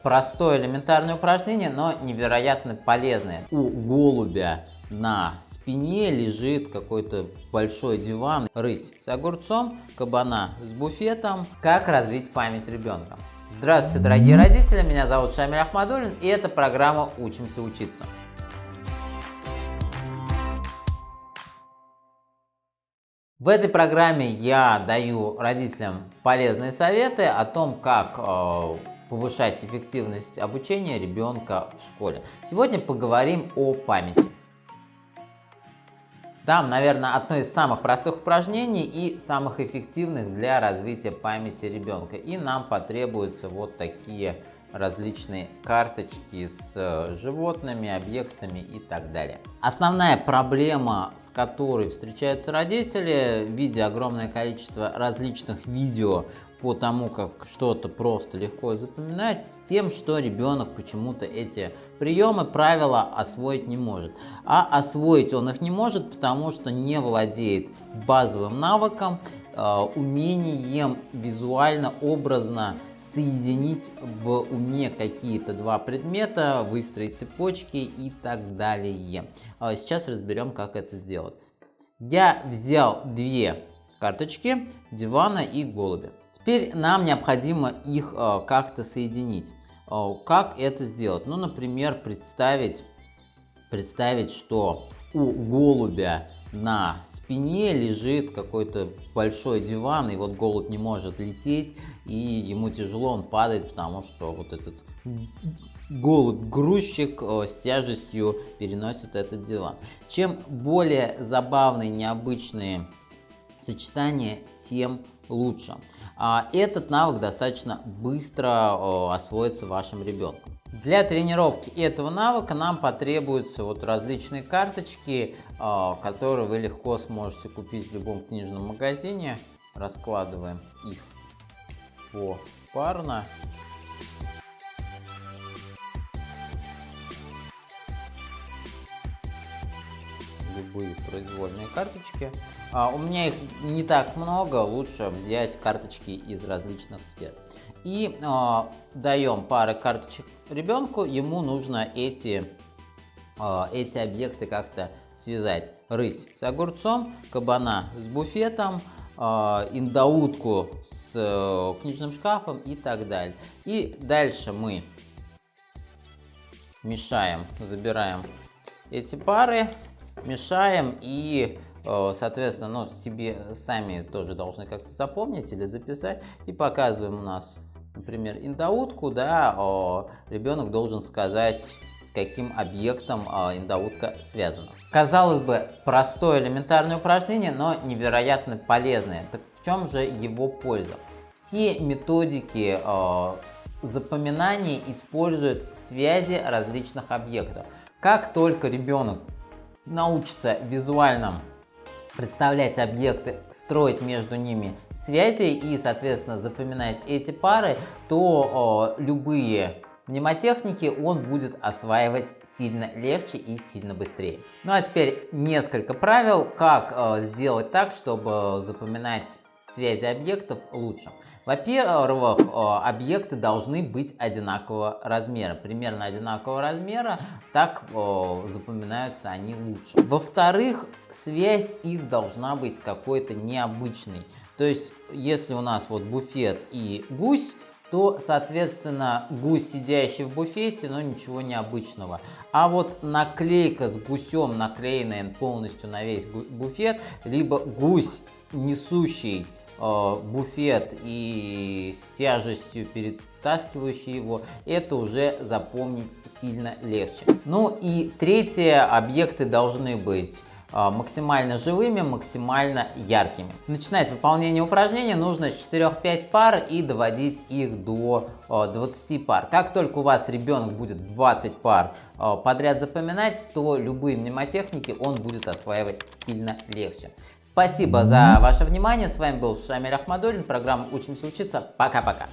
простое элементарное упражнение, но невероятно полезное. У голубя на спине лежит какой-то большой диван, рысь с огурцом, кабана с буфетом. Как развить память ребенка? Здравствуйте, дорогие родители, меня зовут Шамиль Ахмадуллин, и это программа «Учимся учиться». В этой программе я даю родителям полезные советы о том, как повышать эффективность обучения ребенка в школе. Сегодня поговорим о памяти. Дам, наверное, одно из самых простых упражнений и самых эффективных для развития памяти ребенка. И нам потребуются вот такие различные карточки с животными, объектами и так далее. Основная проблема, с которой встречаются родители, видя огромное количество различных видео по тому, как что-то просто легко запоминать, с тем, что ребенок почему-то эти приемы, правила освоить не может. А освоить он их не может, потому что не владеет базовым навыком, умением визуально, образно соединить в уме какие-то два предмета, выстроить цепочки и так далее. Сейчас разберем, как это сделать. Я взял две карточки дивана и голубя. Теперь нам необходимо их как-то соединить. Как это сделать? Ну, например, представить, что у голубя на спине лежит какой-то большой диван, и вот голубь не может лететь, и ему тяжело, он падает, потому что вот этот голубь-грузчик с тяжестью переносит этот диван. Чем более забавные, необычные сочетания, тем лучше. Этот навык достаточно быстро освоится вашим ребенком. Для тренировки этого навыка нам потребуются вот различные карточки, которые вы легко сможете купить в любом книжном магазине. Раскладываем их попарно. Любые произвольные карточки. У меня их не так много, лучше взять карточки из различных сфер. И даем пары карточек ребенку, ему нужно эти объекты как-то связать. Рысь с огурцом, кабана с буфетом, индаутку с книжным шкафом и так далее. И дальше мы мешаем, забираем эти пары, мешаем и, соответственно, себе сами тоже должны как-то запомнить или записать. И показываем у нас, например, индаутку, да, ребенок должен сказать, с каким объектом индаутка связана. Казалось бы, простое элементарное упражнение, но невероятно полезное. Так в чем же его польза? Все методики запоминания используют связи различных объектов. Как только ребенок научится визуально представлять объекты, строить между ними связи и, соответственно, запоминать эти пары, то любые мнемотехники он будет осваивать сильно легче и сильно быстрее. Ну а теперь несколько правил, как сделать так, чтобы запоминать связи объектов лучше. Во-первых, объекты должны быть одинакового размера, примерно одинакового размера, так запоминаются они лучше. Во-вторых, связь их должна быть какой-то необычной. То есть, если у нас вот буфет и гусь, то, соответственно, гусь, сидящий в буфете, но ничего необычного. А вот наклейка с гусем, наклеенная полностью на весь буфет, либо гусь, несущий буфет и с тяжестью перетаскивающий его, это уже запомнить сильно легче. Ну и третье, объекты должны быть максимально живыми, максимально яркими. Начинать выполнение упражнения нужно с 4-5 пар и доводить их до 20 пар. Как только у вас ребенок будет 20 пар подряд запоминать, то любые мнемотехники он будет осваивать сильно легче. Спасибо за ваше внимание. С вами был Шамиль Ахмадуллин. Программа «Учимся учиться». Пока-пока.